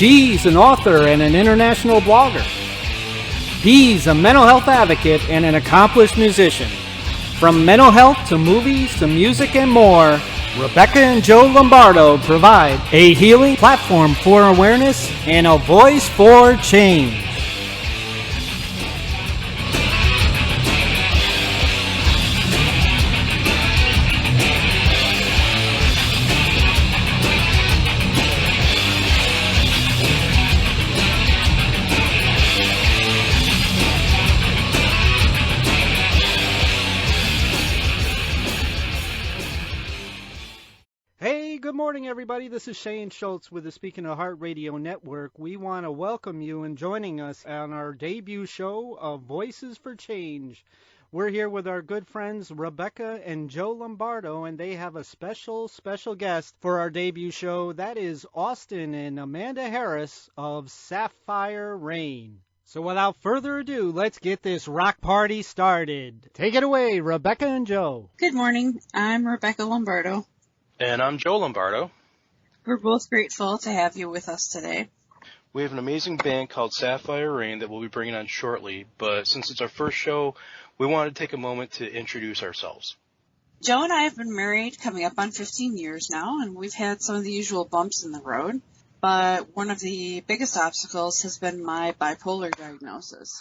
She's an author and an international blogger. He's a mental health advocate and an accomplished musician. From mental health to movies to music and more, Rebecca and Joe Lombardo provide a healing platform for awareness and a voice for change. Good morning, everybody. This is Shane Schultz with the Speaking of Heart Radio Network. We want to welcome you in joining us on our debut show of Voices for Change. We're here with our good friends Rebecca and Joe Lombardo, and they have a special guest for our debut show. That is Austin and Amanda Harras of Saphyre Rain. So without further ado, let's get this rock party started. Take it away, Rebecca and Joe. Good morning. I'm Rebecca Lombardo. And I'm Joe Lombardo. We're both grateful to have you with us today. We have an amazing band called Saphyre Rain that we'll be bringing on shortly, but since it's our first show, we wanted to take a moment to introduce ourselves. Joe and I have been married coming up on 15 years now, and we've had some of the usual bumps in the road, but one of the biggest obstacles has been my bipolar diagnosis.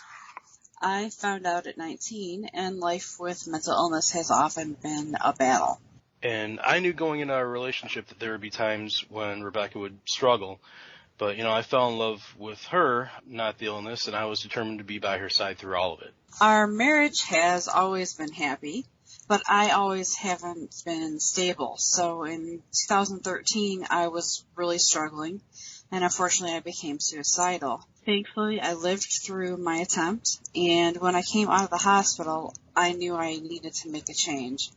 I found out at 19, and life with mental illness has often been a battle. And I knew going into our relationship that there would be times when Rebecca would struggle. But, I fell in love with her, not the illness, and I was determined to be by her side through all of it. Our marriage has always been happy, but I always haven't been stable. So in 2013, I was really struggling, and unfortunately I became suicidal. Thankfully, I lived through my attempt, and when I came out of the hospital, I knew I needed to make a change,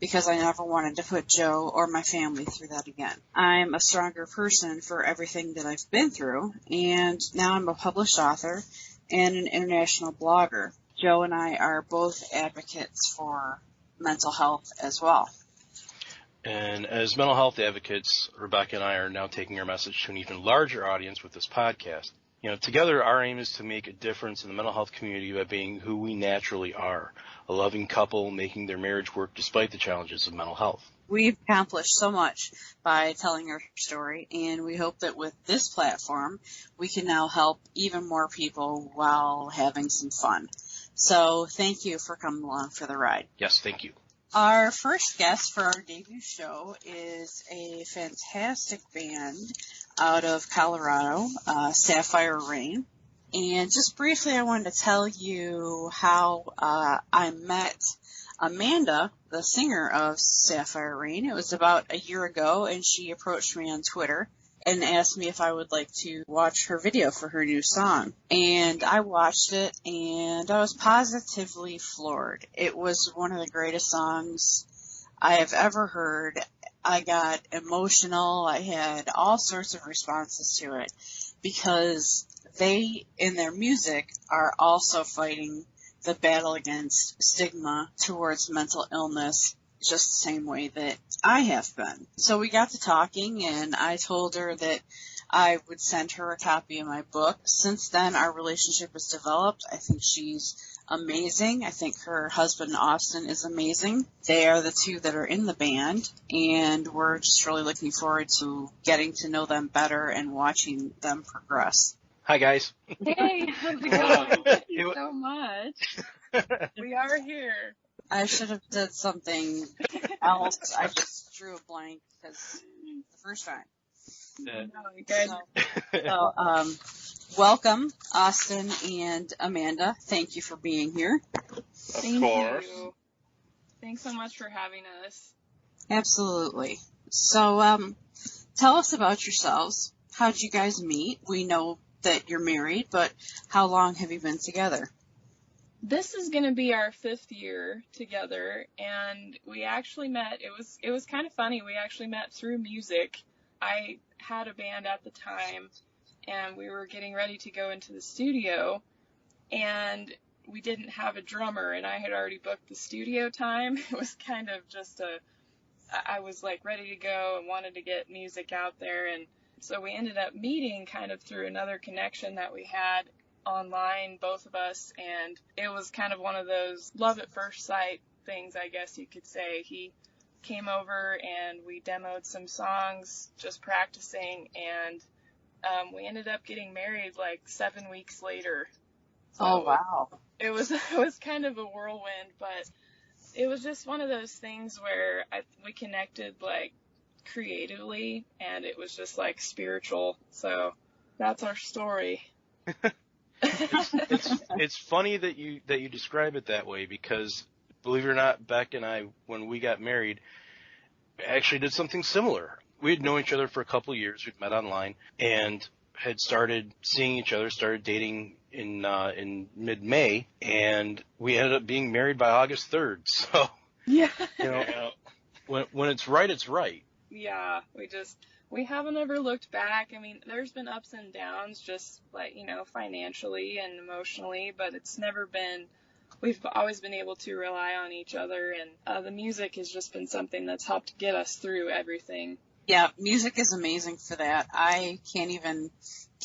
because I never wanted to put Joe or my family through that again. I'm a stronger person for everything that I've been through, and now I'm a published author and an international blogger. Joe and I are both advocates for mental health as well. And as mental health advocates, Rebecca and I are now taking our message to an even larger audience with this podcast. Together our aim is to make a difference in the mental health community by being who we naturally are, a loving couple making their marriage work despite the challenges of mental health. We've accomplished so much by telling our story, and we hope that with this platform, we can now help even more people while having some fun. So thank you for coming along for the ride. Yes, thank you. Our first guest for our debut show is a fantastic band out of Colorado, Saphyre Rain. And just briefly, I wanted to tell you how I met Amanda, the singer of Saphyre Rain. It was about a year ago, and she approached me on Twitter and asked me if I would like to watch her video for her new song. And I watched it, and I was positively floored. It was one of the greatest songs I have ever heard. I got emotional. I had all sorts of responses to it because they, in their music, are also fighting the battle against stigma towards mental illness just the same way that I have been. So we got to talking, and I told her that I would send her a copy of my book. Since then, our relationship has developed. I think she's amazing. I think her husband, Austin, is amazing. They are the two that are in the band, and we're just really looking forward to getting to know them better and watching them progress. Hi, guys. Hey, how's it going? Thank you so much. We are here. I should have did something else. I just drew a blank because the first time. So, welcome, Austin and Amanda. Thank you for being here. Thank you. Thanks so much for having us. Absolutely. So, tell us about yourselves. How'd you guys meet? We know that you're married, but how long have you been together? This is going to be our 5th year together, and we actually met. It was kind of funny. We actually met through music. I had a band at the time, and we were getting ready to go into the studio, and we didn't have a drummer, and I had already booked the studio time. It was kind of just I was like ready to go and wanted to get music out there, and So we ended up meeting kind of through another connection that we had online, both of us, and it was kind of one of those love at first sight things, I guess you could say. He came over and we demoed some songs, just practicing, and we ended up getting married like 7 weeks later. So Oh, wow. it was kind of a whirlwind, but it was just one of those things where we connected like creatively, and it was just like spiritual. So that's our story. It's funny that you describe it that way, because believe it or not, Beck and I, when we got married, actually did something similar. We had known each other for a couple of years. We'd met online and had started seeing each other, started dating in mid-May, and we ended up being married by August 3rd. So, Yeah. When it's right, it's right. Yeah, we haven't ever looked back. I mean, there's been ups and downs, just like, financially and emotionally, but we've always been able to rely on each other, and the music has just been something that's helped get us through everything. Yeah, music is amazing for that. I can't even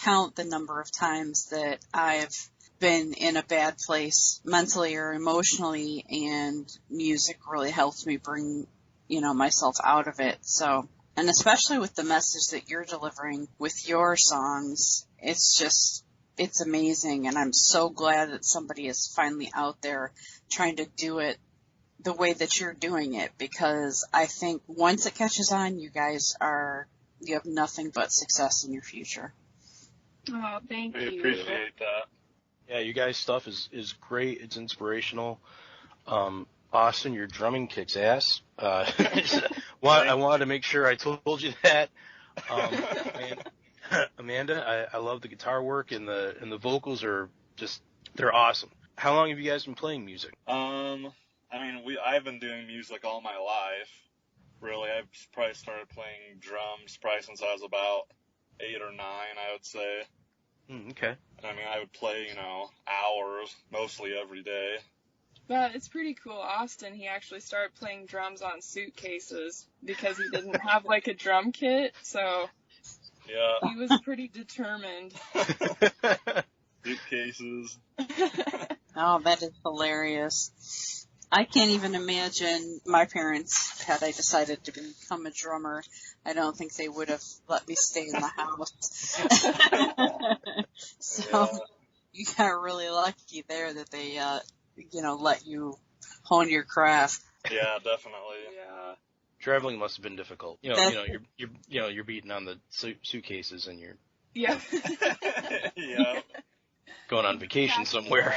count the number of times that I've been in a bad place mentally or emotionally, and music really helped me bring, myself out of it. So, and especially with the message that you're delivering with your songs, it's amazing. And I'm so glad that somebody is finally out there trying to do it the way that you're doing it, because I think once it catches on, you have nothing but success in your future. Oh, thank you. We appreciate that. Yeah, you guys' stuff is great. It's inspirational. Austin, your drumming kicks ass. I wanted to make sure I told you that. Amanda, I love the guitar work, and the vocals are they're awesome. How long have you guys been playing music? I've been doing music all my life. Really, I've probably started playing drums since I was about 8 or 9, I would say. Okay. I would play, hours, mostly every day. But it's pretty cool. Austin, he actually started playing drums on suitcases because he didn't have like a drum kit, so yeah, he was pretty determined. Suitcases. Oh, that is hilarious. I can't even imagine my parents, had I decided to become a drummer, I don't think they would have let me stay in the house. So you got really lucky there that they, let you hone your craft. Yeah, definitely. Yeah. Traveling must have been difficult. You're beating on the suitcases, and you're Yeah. Yeah. going on vacation somewhere.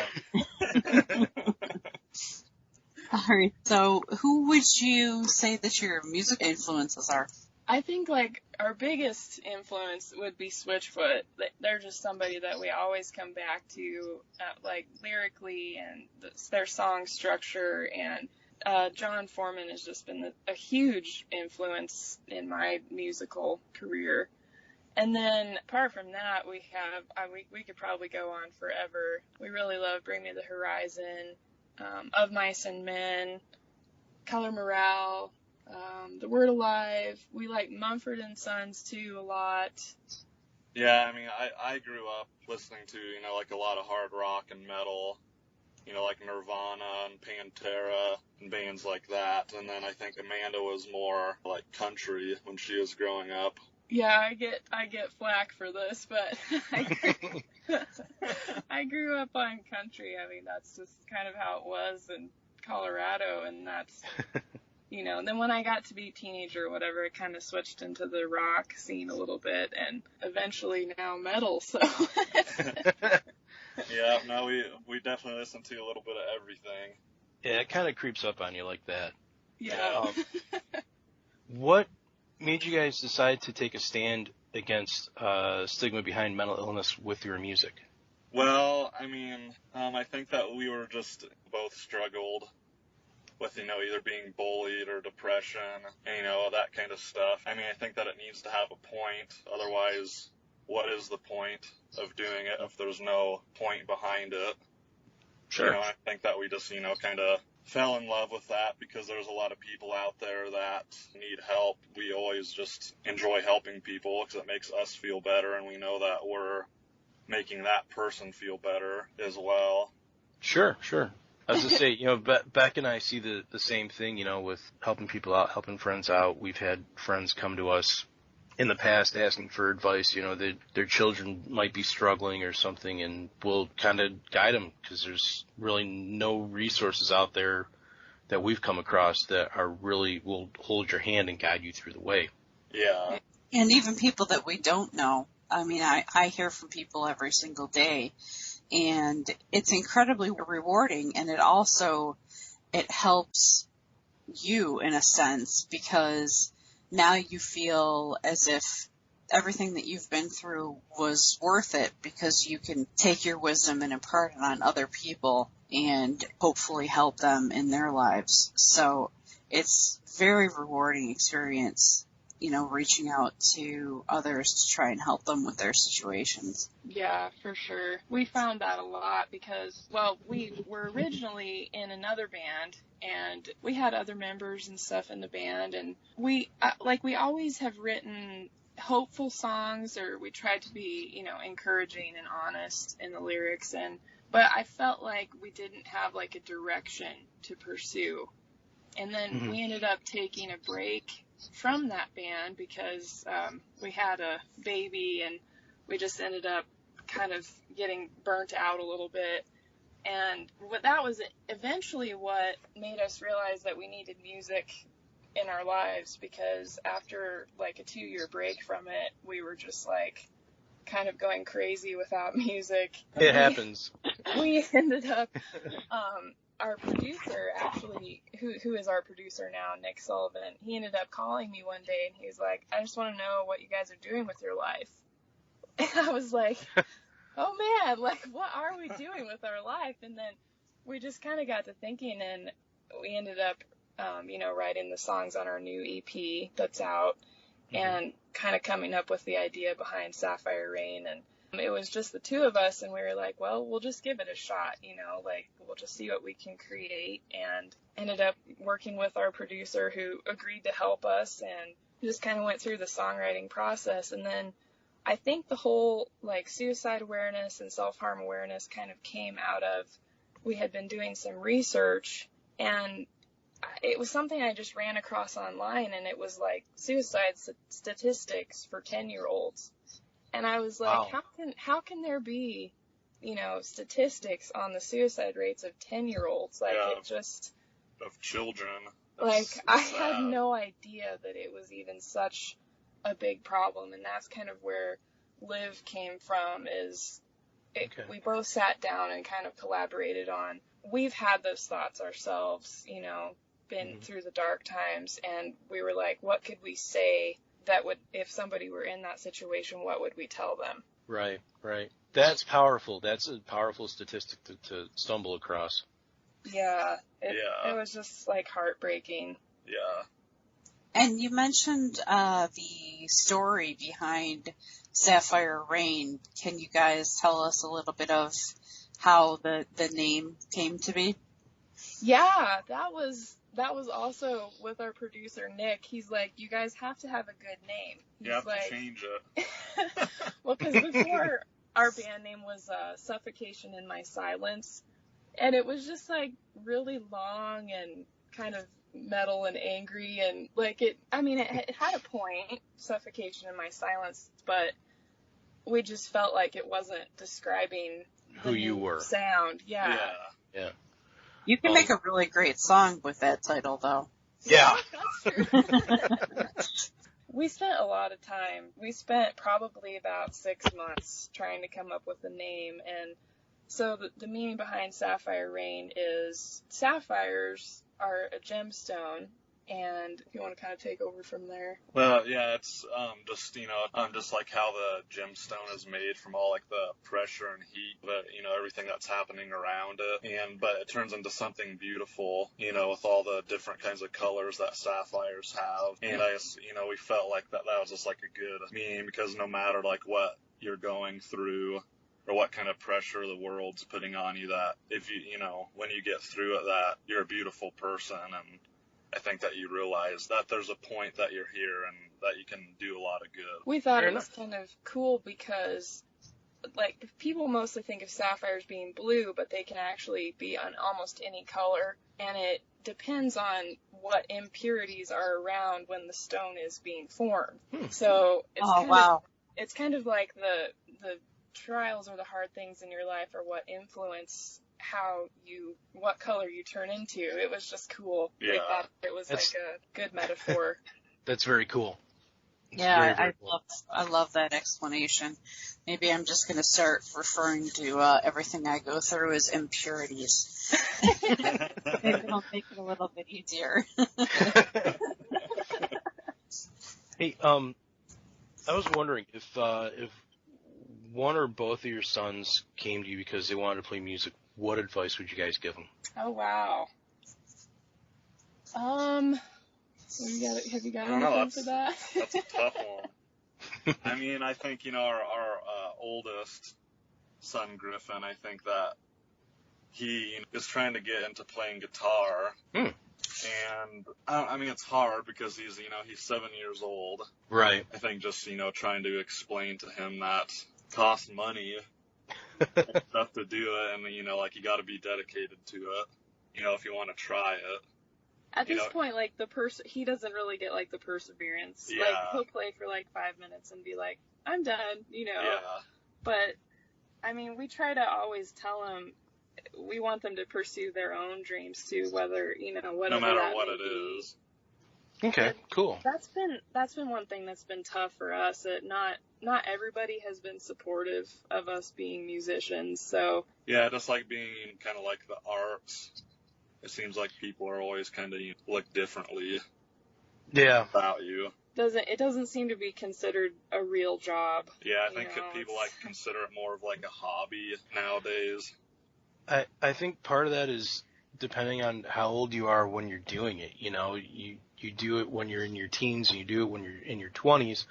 All right. So who would you say that your music influences are? I think like our biggest influence would be Switchfoot. They're just somebody that we always come back to, like lyrically and their song structure. And John Foreman has just been a huge influence in my musical career. And then apart from that, we could probably go on forever. We really love Bring Me the Horizon, Of Mice and Men, Color Morale, The Word Alive. We like Mumford & Sons too a lot. Yeah, I grew up listening to, like a lot of hard rock and metal, like Nirvana and Pantera and bands like that. And then I think Amanda was more like country when she was growing up. Yeah, I get flack for this, but I grew up on country. That's just kind of how it was in Colorado, and that's, then when I got to be a teenager or whatever, it kind of switched into the rock scene a little bit, and eventually now metal, so. Yeah, no, we definitely listen to a little bit of everything. Yeah, it kind of creeps up on you like that. Yeah. What made you guys decide to take a stand against stigma behind mental illness with your music? Well, I think that we were just both struggled with, either being bullied or depression, and, that kind of stuff. I think that it needs to have a point. Otherwise, what is the point of doing it if there's no point behind it? Sure. I think that we just, kind of fell in love with that because there's a lot of people out there that need help. We always just enjoy helping people because it makes us feel better, and we know that we're making that person feel better as well. Sure. I was going to say, Beck and I see the same thing, with helping people out, helping friends out. We've had friends come to us in the past asking for advice, their children might be struggling or something, and we'll kind of guide them because there's really no resources out there that we've come across that will hold your hand and guide you through the way. Yeah. And even people that we don't know. I mean, I hear from people every single day, and it's incredibly rewarding, and it helps you in a sense, because now you feel as if everything that you've been through was worth it, because you can take your wisdom and impart it on other people and hopefully help them in their lives. So it's very rewarding experience, reaching out to others to try and help them with their situations. Yeah, for sure. We found that a lot because, we were originally in another band, and we had other members and stuff in the band, and we always have written hopeful songs, or we tried to be, encouraging and honest in the lyrics, but I felt like we didn't have like a direction to pursue. And then we ended up taking a break from that band because we had a baby, and we just ended up kind of getting burnt out a little bit. And that was eventually what made us realize that we needed music in our lives, because after like a 2-year break from it, we were just like kind of going crazy without music. It happens. We ended up our producer, actually, who is our producer now, Nick Sullivan, he ended up calling me one day, and he was like, I just want to know what you guys are doing with your life. And I was like, oh man, like, what are we doing with our life? And then we just kind of got to thinking, and we ended up, writing the songs on our new EP that's out, and kind of coming up with the idea behind Saphyre Rain. And it was just the two of us, and we were like, well, we'll just give it a shot, we'll just see what we can create, and ended up working with our producer, who agreed to help us, and just kind of went through the songwriting process. And then I think the whole suicide awareness and self-harm awareness kind of came out of, we had been doing some research, and it was something I just ran across online, and it was like suicide statistics for 10-year-olds. And I was like, wow. how can there be, statistics on the suicide rates of 10-year-olds? It just, of children. I had no idea that it was even such a big problem. And that's kind of where Liv came from, we both sat down and kind of collaborated on, we've had those thoughts ourselves, been through the dark times, and we were like, what could we say that would, if somebody were in that situation, what would we tell them? Right. That's powerful. That's a powerful statistic to stumble across. Yeah, it was just heartbreaking. Yeah. And you mentioned the story behind Saphyre Rain. Can you guys tell us a little bit of how the name came to be? Yeah, that was also with our producer, Nick. He's like, you guys have to have a good name. You have to change it. Well, because before our band name was Suffocation in My Silence, and it was just really long and kind of metal and angry, and it had a point, Suffocation in My Silence, but we just felt like it wasn't describing who you were. Sound. Yeah. You can make a really great song with that title, though. Yeah. That's true. We spent a lot of time. We spent probably about 6 months trying to come up with a name. And so the meaning behind Saphyre Rain is sapphires are a gemstone. And if you want to kind of take over from there. Well, yeah, it's just like how the gemstone is made from all the pressure and heat, but everything that's happening around it, but it turns into something beautiful, with all the different kinds of colors that sapphires have. And we felt like that was just a good meaning, because no matter what you're going through, or what kind of pressure the world's putting on you, that if when you get through it, that you're a beautiful person. And I think that you realize that there's a point that you're here and that you can do a lot of good. We thought it was kind of cool because, like, people mostly think of sapphires being blue, but they can actually be on almost any color, and it depends on what impurities are around when the stone is being formed. So it's kind of like the trials or the hard things in your life are what influence what color you turn into. It was just cool. Yeah. We thought it was like a good metaphor. That's very cool. Yeah, very cool. I love that explanation. Maybe I'm just going to start referring to everything I go through as impurities. Maybe it'll make it a little bit easier. Hey, I was wondering if one or both of your sons came to you because they wanted to play music, what advice would you guys give them? Oh, wow. Have you got anything for that? That's a tough one. I mean, I think, our oldest son, Griffin, I think that he is trying to get into playing guitar. And, I mean, it's hard because he's 7 years old. Right. I think just, trying to explain to him that it costs money and stuff to do it, and, you got to be dedicated to it, if you want to try it. At this point, like, he doesn't really get, like, the perseverance. Yeah. Like, he'll play for, like, 5 minutes and be like, I'm done, Yeah. But, I mean, we try to always tell them we want them to pursue their own dreams, too, whether, whatever no matter that what may it be. is. Okay, cool. That's been one thing that's been tough for us. That not everybody has been supportive of us being musicians, so. Yeah, just like being kind of like the arts. It seems like people are always kind of look differently about you. It doesn't seem to be considered a real job. Yeah, I think people consider it more of like a hobby nowadays. I think part of that is depending on how old you are when you're doing it. You do it when you're in your teens and you do it when you're in your 20s.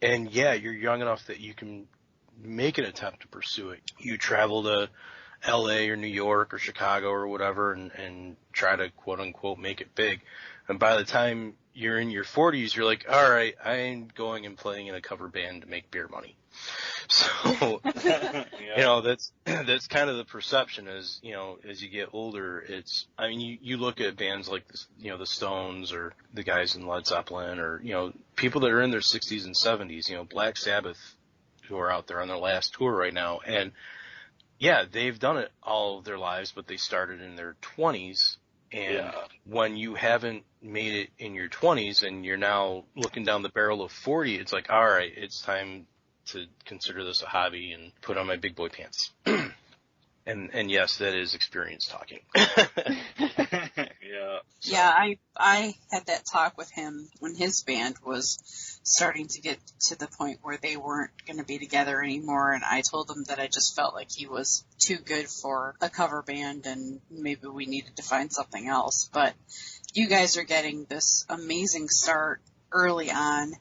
And yeah, you're young enough that you can make an attempt to pursue it. You travel to LA or New York or Chicago or whatever and try to quote unquote make it big. And by the time you're in your 40s, you're like, all right, I'm going and playing in a cover band to make beer money. So, that's kind of the perception is, as you get older, you look at bands like this, the Stones or the guys in Led Zeppelin or, people that are in their 60s and 70s, Black Sabbath, who are out there on their last tour right now. And yeah, they've done it all of their lives, but they started in their 20s. And when you haven't made it in your 20s and you're now looking down the barrel of 40, it's like, all right, it's time to consider this a hobby and put on my big boy pants. And yes, that is experience talking. Yeah. So. Yeah, I had that talk with him when his band was starting to get to the point where they weren't going to be together anymore, and I told him that I just felt like he was too good for a cover band and maybe we needed to find something else. But you guys are getting this amazing start early on.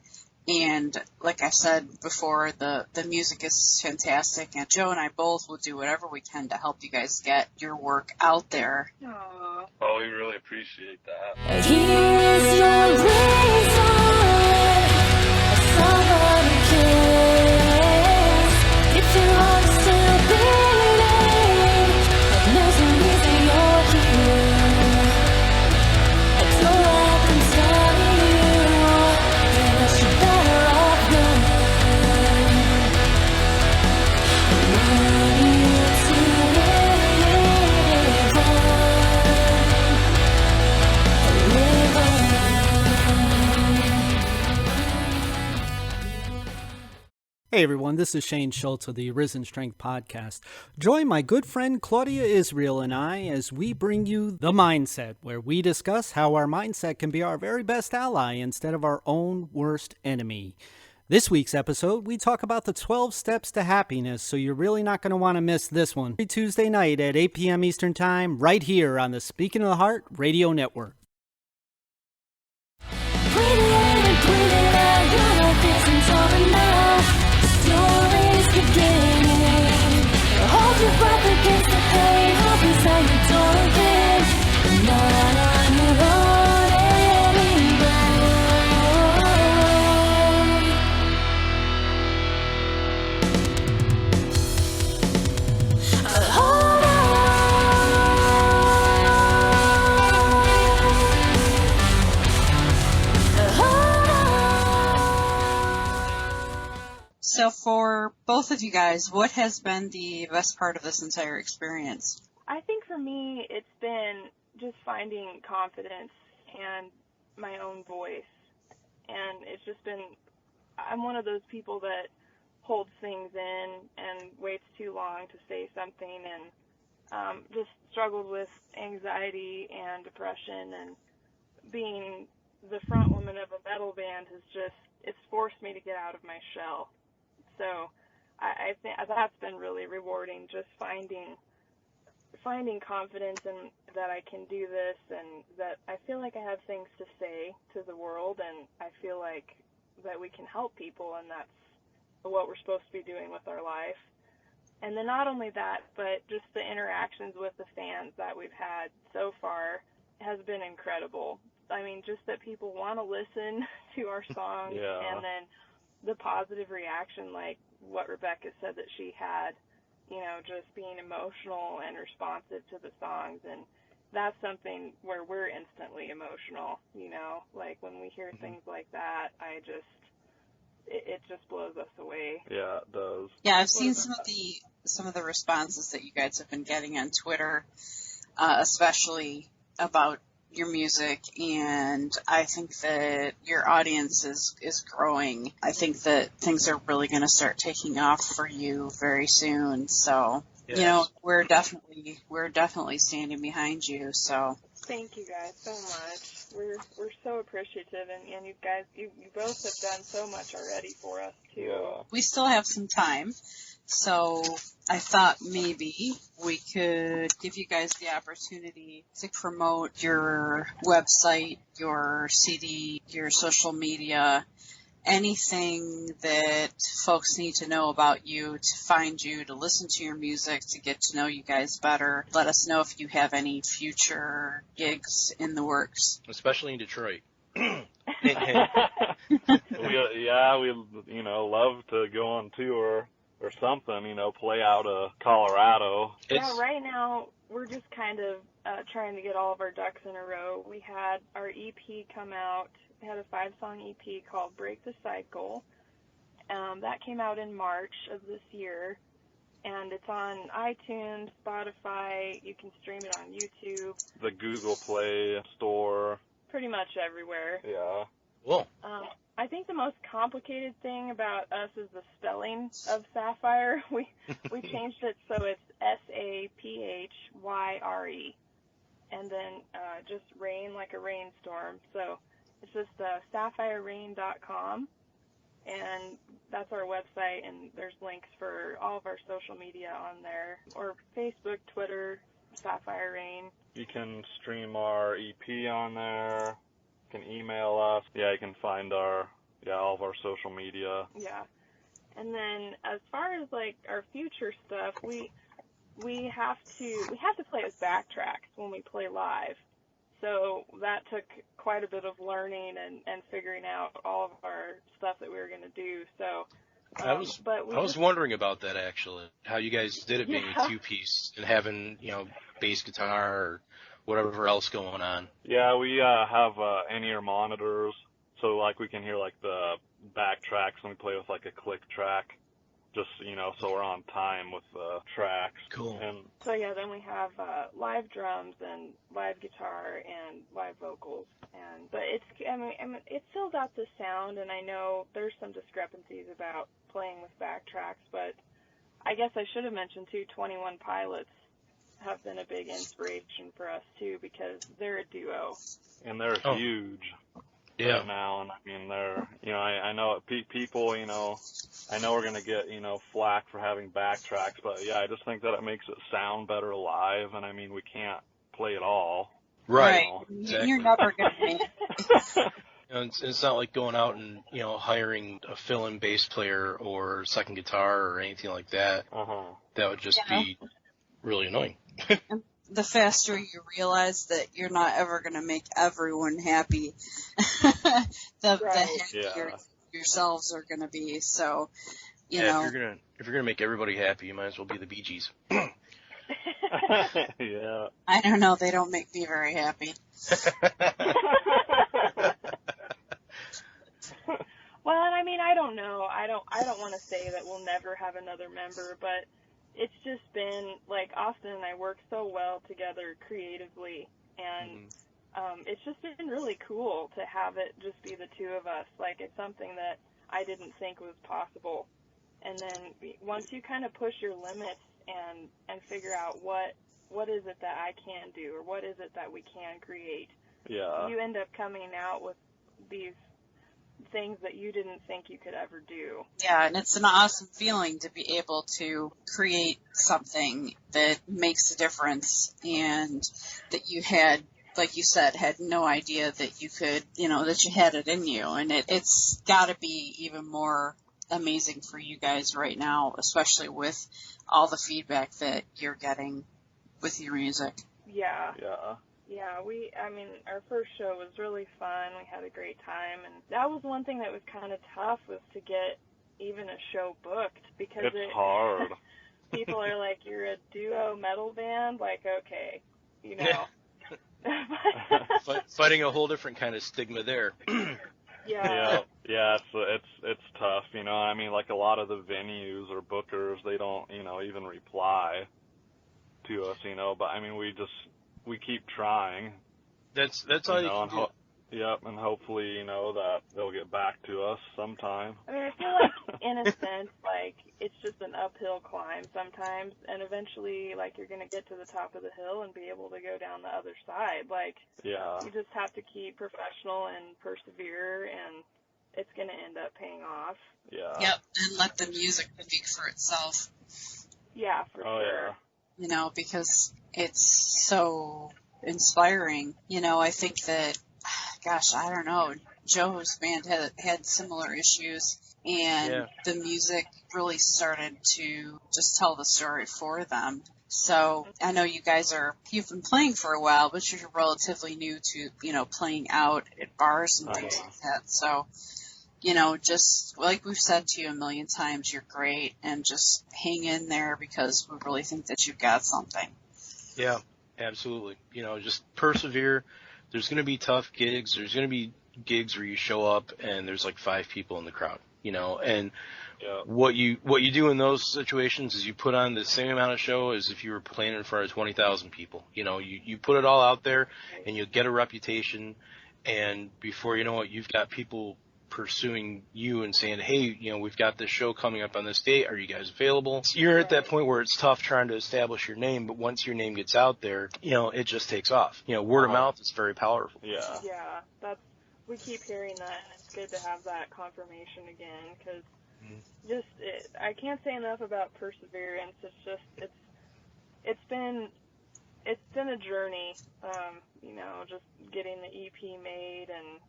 And like I said before, the music is fantastic, and Joe and I both will do whatever we can to help you guys get your work out there. Aww. Oh, we really appreciate that. Here's your reason, somebody cares. If your heart's still beating, then there's a reason you're here. I don't let them tell you that you're better off gone. Want you to live Hey everyone, this is Shane Schultz of the Risen Strength Podcast. Join my good friend Claudia Israel and I as we bring you The Mindset, where we discuss how our mindset can be our very best ally instead of our own worst enemy. This week's episode, we talk about the 12 steps to happiness, so you're really not going to want to miss this one. Every Tuesday night at 8 p.m. Eastern Time, right here on the Speaking of the Heart Radio Network. Your life isn't over now. The story's beginning. So for both of you guys, what has been the best part of this entire experience? I think for me, it's been just finding confidence and my own voice. And it's just been, I'm one of those people that holds things in and waits too long to say something, and just struggled with anxiety and depression, and being the front woman of a metal band has just, it's forced me to get out of my shell. So I think that's been really rewarding, just finding confidence in that I can do this, and that I feel like I have things to say to the world, and I feel like that we can help people, and that's what we're supposed to be doing with our life. And then not only that, but just the interactions with the fans that we've had so far has been incredible. I mean, just that people want to listen to our songs, and then the positive reaction, like what Rebecca said that she had, you know, just being emotional and responsive to the songs. And that's something where we're instantly emotional, you know, like when we hear things like that, it just blows us away. Yeah, it does. Yeah, I've seen some of the responses that you guys have been getting on Twitter, especially about your music, and I think that your audience is growing. I think that things are really going to start taking off for you very soon. So, Yes. you know, we're definitely standing behind you. So, Thank you guys so much. We're so appreciative, and you guys, you both have done so much already for us too. Yeah. we still have some time. So I thought maybe we could give you guys the opportunity to promote your website, your CD, your social media, anything that folks need to know about you, to find you, to listen to your music, to get to know you guys better. Let us know if you have any future gigs in the works. Especially in Detroit. we love to go on tour or something, play out of Colorado. Yeah, right now we're just kind of trying to get all of our ducks in a row. We had our EP come out. We had a 5-song EP called Break the Cycle. That came out in March of this year, and it's on iTunes, Spotify. You can stream it on YouTube. The Google Play Store. Pretty much everywhere. Yeah. Cool. I think the most complicated thing about us is the spelling of Saphyre. We changed it so it's Saphyre, and then just rain, like a rainstorm. So it's just sapphirerain.com, and that's our website, and there's links for all of our social media on there, or Facebook, Twitter, Saphyre Rain. You can stream our EP on there. You can email us. Yeah, you can find all of our social media. Yeah. And then as far as like our future stuff, we have to play with backtracks when we play live. So that took quite a bit of learning and figuring out all of our stuff that we were going to do. So I was wondering about that, actually, how you guys did it being a two-piece and having, bass guitar or whatever else going on. Yeah, we have in-ear monitors, so like we can hear like the backtracks when we play with like a click track, just so we're on time with the tracks. Cool. And so yeah, then we have live drums and live guitar and live vocals, but it still got the sound, and I know there's some discrepancies about playing with backtracks, but I guess I should have mentioned too, 21 Pilots have been a big inspiration for us too, because they're a duo. And they're huge right now, and I mean they're, I know people, I know we're gonna get, flack for having backtracks, but yeah, I just think that it makes it sound better live, and I mean we can't play it all. Right. Exactly. You're never gonna make it. It's not like going out and, hiring a fill-in bass player or second guitar or anything like that. That would just be really annoying. The faster you realize that you're not ever going to make everyone happy, the happier yourselves are going to be. So, you know. If you're gonna make everybody happy, you might as well be the Bee Gees. Yeah. I don't know. They don't make me very happy. Well, and I mean, I don't know. I don't want to say that we'll never have another member, but it's just been like Austin and I work so well together creatively, and it's just been really cool to have it just be the two of us. Like, it's something that I didn't think was possible. And then once you kind of push your limits and figure out what is it that I can do, or what is it that we can create, you end up coming out with these things that you didn't think you could ever do. Yeah, and it's an awesome feeling to be able to create something that makes a difference, and that you had, like you said, had no idea that you could, that you had it in you. And it's got to be even more amazing for you guys right now, especially with all the feedback that you're getting with your music. Yeah. Our first show was really fun. We had a great time, and that was one thing that was kind of tough, was to get even a show booked, because it's hard. People are like, "You're a duo metal band?" Like, okay, Fighting a whole different kind of stigma there. Yeah, it's tough, I mean, like, a lot of the venues or bookers, they don't, even reply to us, but I mean, we keep trying. That's all you can do. And hopefully, that they'll get back to us sometime. I mean, I feel like, in a sense, like, it's just an uphill climb sometimes, and eventually, like, you're going to get to the top of the hill and be able to go down the other side. Like, you just have to keep professional and persevere, and it's going to end up paying off. Yeah. Yep, and let the music speak for itself. Yeah, for sure. Yeah. Because it's so inspiring. I think that, gosh, I don't know, Joe's band had similar issues, and the music really started to just tell the story for them. So I know you guys you've been playing for a while, but you're relatively new to, playing out at bars and things like that. So, just like we've said to you a million times, you're great, and just hang in there, because we really think that you've got something. Yeah, absolutely. Just persevere. There's going to be tough gigs. There's going to be gigs where you show up and there's like 5 people in the crowd, and what you do in those situations is you put on the same amount of show as if you were playing in front of 20,000 people. You put it all out there, and you'll get a reputation, and before you know it, you've got people pursuing you and saying, hey, we've got this show coming up on this date. Are you guys available? You're at that point where it's tough trying to establish your name, but once your name gets out there, it just takes off. Word of mouth is very powerful. Yeah. Yeah, we keep hearing that, and it's good to have that confirmation again, because I can't say enough about perseverance. It's been a journey, just getting the EP made and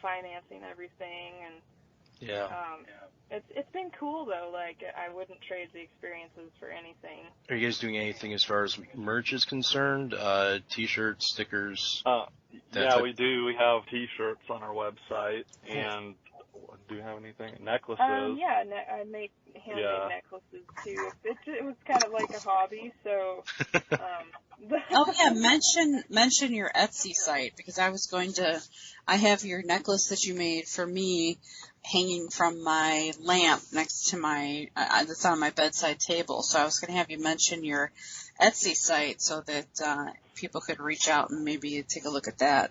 financing everything, and it's been cool though. Like, I wouldn't trade the experiences for anything. Are you guys doing anything as far as merch is concerned? T-shirts, stickers? We do. We have T-shirts on our website, and do you have anything? Necklaces. I make handmade necklaces too. It was kind of like a hobby, so. Mention your Etsy site, because I have your necklace that you made for me hanging from my lamp next to that's on my bedside table. So I was going to have you mention your Etsy site so that people could reach out and maybe take a look at that.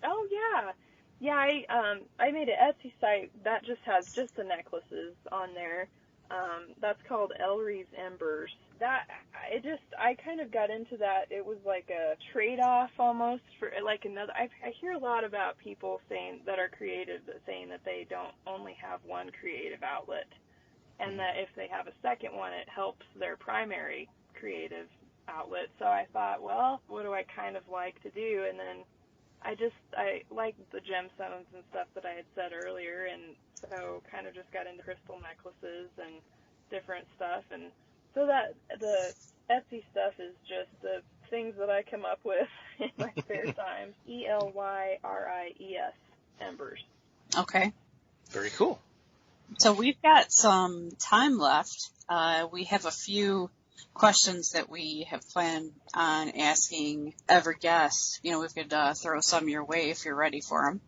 Oh yeah. Yeah, I made an Etsy site that just has just the necklaces on there. That's called Elry's Embers. I kind of got into that. It was like a trade-off almost for like another. I hear a lot about people that are creative, saying that they don't only have one creative outlet, and that if they have a second one, it helps their primary creative outlet. So I thought, well, what do I kind of like to do? And then I like the gemstones and stuff that I had said earlier, and so kind of just got into crystal necklaces and different stuff. And so that the Etsy stuff is just the things that I come up with in my spare time. ELYRIES Embers. Okay. Very cool. So we've got some time left. We have a few questions that we have planned on asking every guest. We could throw some your way if you're ready for them.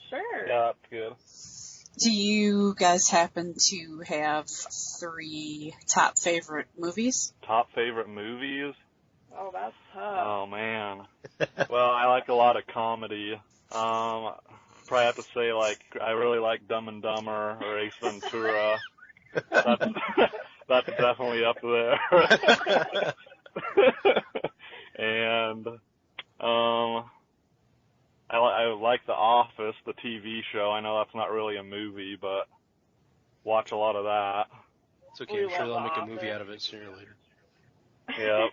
Sure. Yeah, that's good. Do you guys happen to have 3 top favorite movies? Top favorite movies? Oh, that's tough. Oh, man. Well, I like a lot of comedy. Probably have to say, like, I really like Dumb and Dumber or Ace Ventura. That's definitely up there. And I like The Office, the TV show. I know that's not really a movie, but watch a lot of that. It's okay. I'm sure they'll make a movie out of it sooner or later. Yep.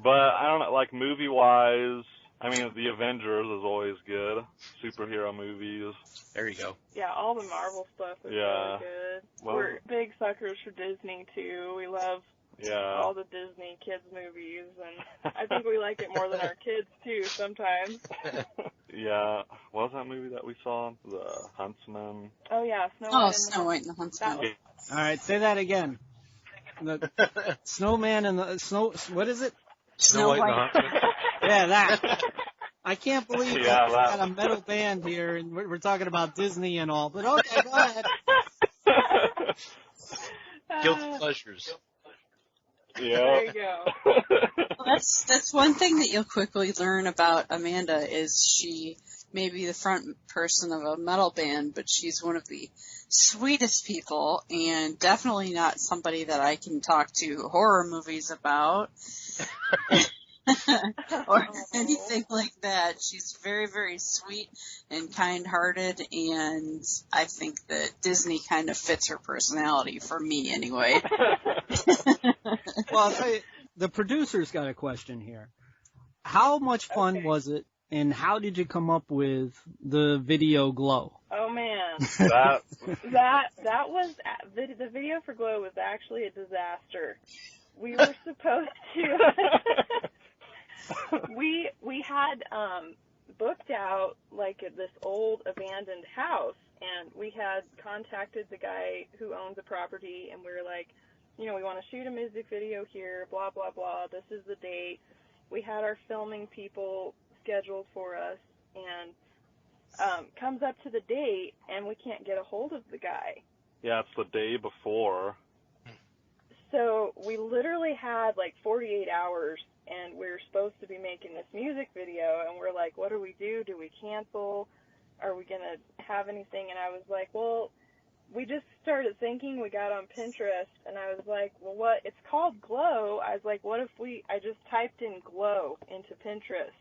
But I don't know, like movie-wise, I mean, The Avengers is always good. Superhero movies. There you go. Yeah, all the Marvel stuff is Yeah. really good. Well- We're big suckers for Disney, too. We love Yeah. all the Disney kids movies, and I think we like it more than our kids, too, sometimes. Yeah. What was that movie that we saw? The Huntsman. Oh, yeah, Snow White. Oh, and the Snow White and the Huntsman. That was All right, say that again. The snowman and the snow. What is it? Snow White and the White. Huntsman. Yeah, that. I can't believe Yeah, that we that- got a metal band here and we're talking about Disney and all. But okay, go ahead. Guilty pleasures. There you Yeah. go. Well, that's one thing that you'll quickly learn about Amanda is she may be the front person of a metal band, but she's one of the sweetest people and definitely not somebody that I can talk to horror movies about or anything like that. She's very, very sweet and kind-hearted, and I think that Disney kind of fits her personality for me anyway. Well, I'll tell you, the producer's got a question here. How much fun Okay. was it, and how did you come up with the video Glow? Oh, man. That. That was, the video for Glow was actually a disaster. We were supposed to, we had booked out like this old abandoned house, and we had contacted the guy who owns the property, and we were like, you know, we want to shoot a music video here, blah, blah, blah, this is the date. We had our filming people scheduled for us, and comes up to the date, and we can't get a hold of the guy. Yeah, it's the day before. So we literally had like 48 hours, and we were supposed to be making this music video, and we're like, what do we do? Do we cancel? Are we going to have anything? And I was like, well, we just started thinking, we got on Pinterest, and I was like, well, what? It's called Glow. I was like, what if I just typed in Glow into Pinterest,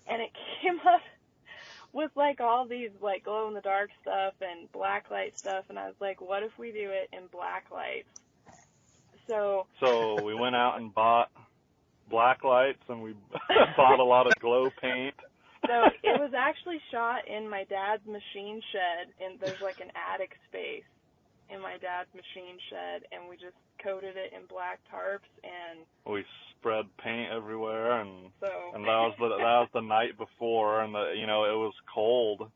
and it came up with like all these like glow in the dark stuff and black light stuff, and I was like, what if we do it in black lights? So we went out and bought black lights, and we bought a lot of glow paint. So it was actually shot in my dad's machine shed, and there's like an attic space in my dad's machine shed, and we just coated it in black tarps, and We spread paint everywhere, and so that was the night before, and it was cold.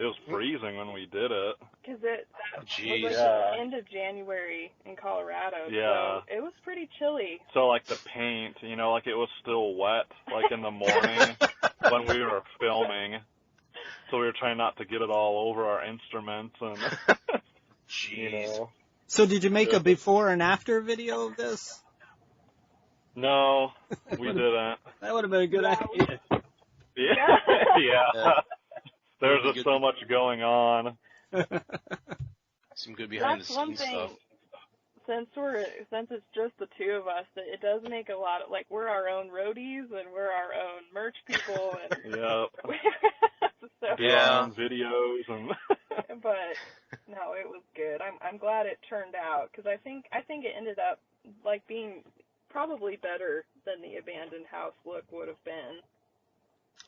It was freezing when we did it. because that Jeez. was like Yeah. the end of January in Colorado, Yeah. so it was pretty chilly. So like the paint, like it was still wet, like in the morning when we were filming. So we were trying not to get it all over our instruments, and Jeez. So did you make a before and after video of this? No, we didn't. That would have been a good idea. Yeah. Yeah. There's just so much going on. Some good behind That's the one scenes thing. stuff. Since it's just the two of us, that it does make a lot of, like, we're our own roadies and we're our own merch people, and Yep. so, Yeah. On videos and but no, it was good. I'm glad it turned out, because I think it ended up like being probably better than the abandoned house look would have been.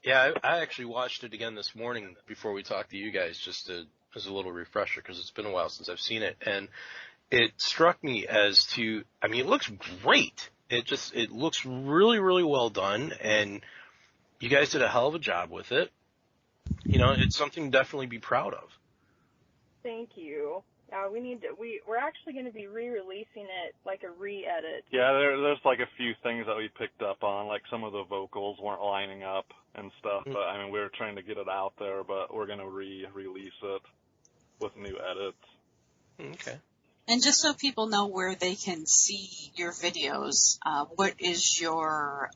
Yeah, I actually watched it again this morning before we talked to you guys, just as a little refresher, because it's been a while since I've seen it, and it struck me as to, I mean, it looks great. It looks really, really well done, and you guys did a hell of a job with it. It's something to definitely be proud of. Thank you. We're actually going to be re-releasing it like a re-edit. yeah, there's like a few things that we picked up on, like some of the vocals weren't lining up and stuff. But I mean, we were trying to get it out there, but we're gonna re-release it. with new edits. Okay. And just so people know where they can see your videos, what is your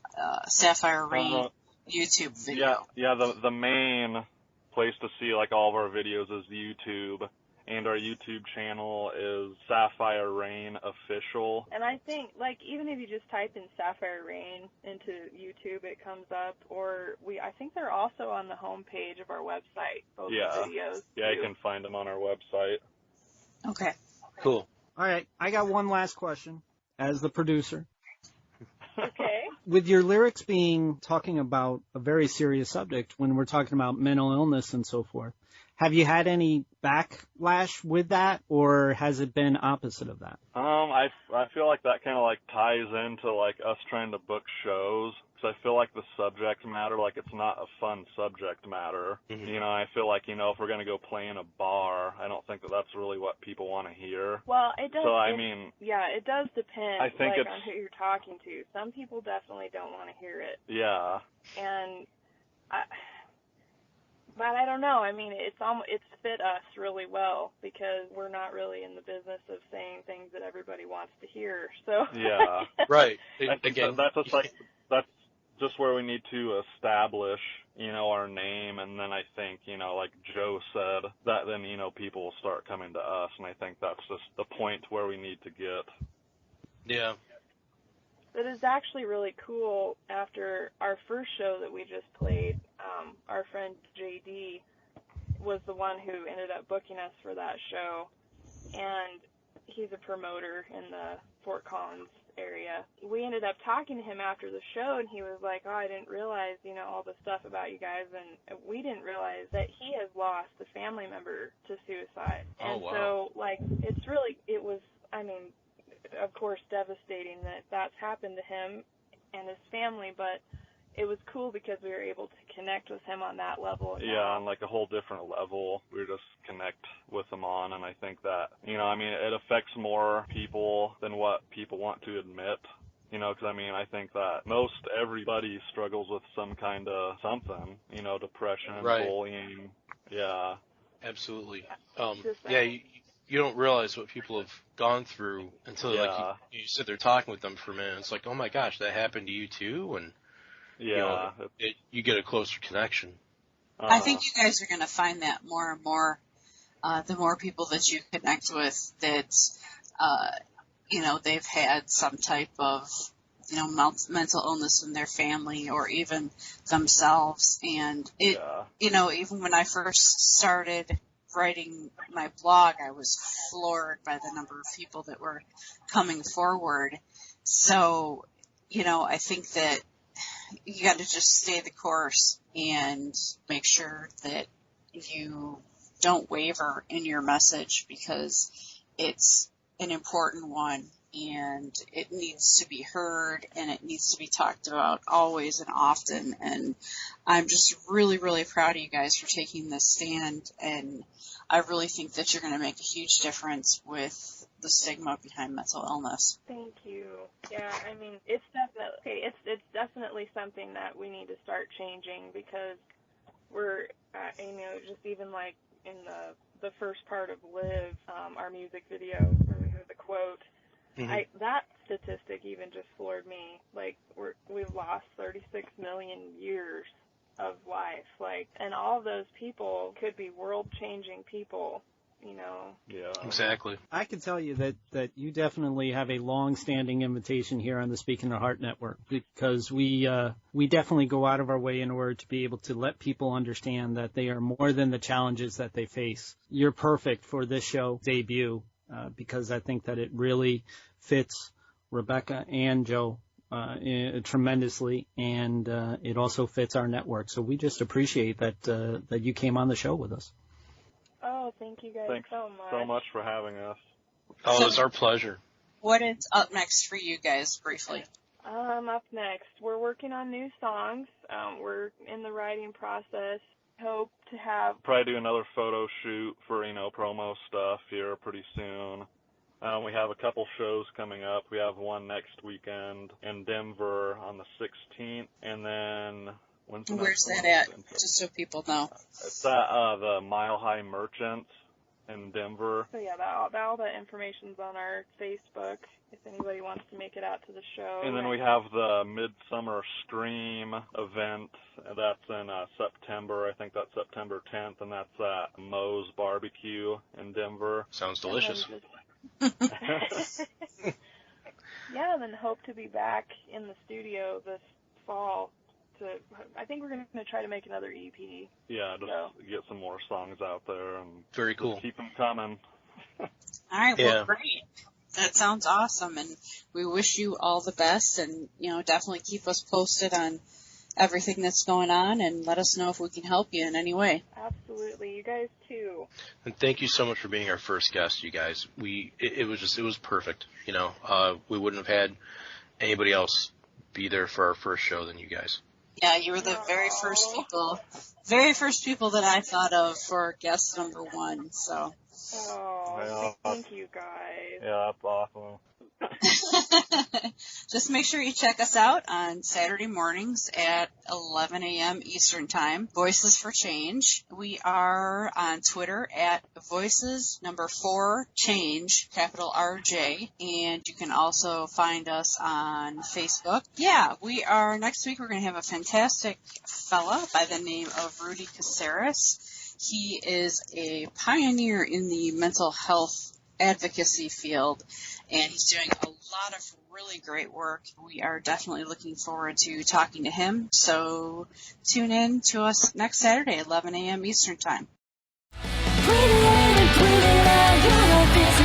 Saphyre Rain YouTube video? Yeah. The main place to see like all of our videos is YouTube, and our YouTube channel is Saphyre Rain Official. And I think, like, even if you just type in Saphyre Rain into YouTube, it comes up. Or I think they're also on the homepage of our website, both the videos. Yeah, you can find them on our website. Okay. Cool. All right, I got one last question as the producer. Okay. With your lyrics talking about a very serious subject, when we're talking about mental illness and so forth, have you had any backlash with that, or has it been opposite of that? I feel like that kind of like ties into like us trying to book shows, because I feel like the subject matter, like it's not a fun subject matter. Mm-hmm. You know, I feel like, you know, if we're going to go play in a bar, I don't think that that's really what people want to hear. Well, it does. So, I mean, yeah, it does depend. I think on who you're talking to. Some people definitely don't want to hear it. Yeah. And but I don't know. I mean, it's fit us really well, because we're not really in the business of saying things that everybody wants to hear. So yeah, right. I think that's just where we need to establish, you know, our name, and then I think, you know, like Joe said, that then, you know, people will start coming to us, and I think that's just the point where we need to get. Yeah. It is actually really cool. After our first show that we just played, our friend JD was the one who ended up booking us for that show, and he's a promoter in the Fort Collins area. We ended up talking to him after the show, and he was like, oh, I didn't realize, you know, all the stuff about you guys, and we didn't realize that he has lost a family member to suicide. And wow. so, like, it was, I mean, of course, devastating that that's happened to him and his family, but it was cool because we were able to connect with him on that level. Yeah, on like a whole different level. We just connect with him on, and I think that, you know, I mean, it affects more people than what people want to admit. You know, because I mean, I think that most everybody struggles with some kind of something, you know, depression, right. bullying. Yeah. Absolutely. Yeah, you don't realize what people have gone through until like you sit there talking with them for a minute. It's like, oh my gosh, that happened to you too, and you know, you get a closer connection. I think you guys are going to find that more and more. The more people that you connect with, that you know, they've had some type of, you know, mental illness in their family or even themselves, and it, you know, even when I first started writing my blog, I was floored by the number of people that were coming forward. So, you know, I think that you got to just stay the course and make sure that you don't waver in your message, because it's an important one and it needs to be heard and it needs to be talked about always and often. And I'm just really, really proud of you guys for taking this stand, and I really think that you're going to make a huge difference with the stigma behind mental illness. Thank you. Yeah, I mean, it's definitely something that we need to start changing, because we're, you know, just even like in the first part of Live, our music video, where we have the quote, that statistic even just floored me. Like, we've lost 36 million years of life, like, and all of those people could be world-changing people, you know. Yeah. Exactly. I can tell you that you definitely have a long-standing invitation here on the Speaking the Heart Network, because we definitely go out of our way in order to be able to let people understand that they are more than the challenges that they face. You're perfect for this show debut, because I think that it really fits Rebecca and Joe tremendously, and it also fits our network. So we just appreciate that you came on the show with us. Oh, thank you guys so much. So much for having us. Oh, it's our pleasure. What is up next for you guys, briefly? Up next, we're working on new songs. We're in the writing process. Hope to have probably do another photo shoot for, you know, promo stuff here pretty soon. We have a couple shows coming up. We have one next weekend in Denver on the 16th, and then where's that at? Just so people know. It's at the Mile High Merchants in Denver. So yeah, all that information's on our Facebook if anybody wants to make it out to the show. And then we have the Midsummer Scream event. That's in September. I think that's September 10th, and that's at Moe's Barbecue in Denver. Sounds delicious. Yeah, then hope to be back in the studio this fall. I think we're going to try to make another EP. Yeah, just get some more songs out there and very cool. Keep them coming. All right, well, great. That sounds awesome, and we wish you all the best, and definitely keep us posted on everything that's going on, and let us know if we can help you in any way. Absolutely, you guys too. And thank you so much for being our first guest, you guys. It was perfect. We wouldn't have had anybody else be there for our first show than you guys. Yeah, you were the very first people that I thought of for guest number 1. So. Oh, thank you guys. Yeah, that's awesome. Just make sure you check us out on Saturday mornings at 11 a.m. Eastern Time. Voices for Change. We are on Twitter at Voices4Change, capital RJ, and you can also find us on Facebook. Yeah, next week we're going to have a fantastic fella by the name of Rudy Caceres. He is a pioneer in the mental health advocacy field, and he's doing a lot of really great work. We are definitely looking forward to talking to him, so tune in to us next Saturday, 11 a.m. Eastern Time. Breathe it in and breathe it out, you're not busy.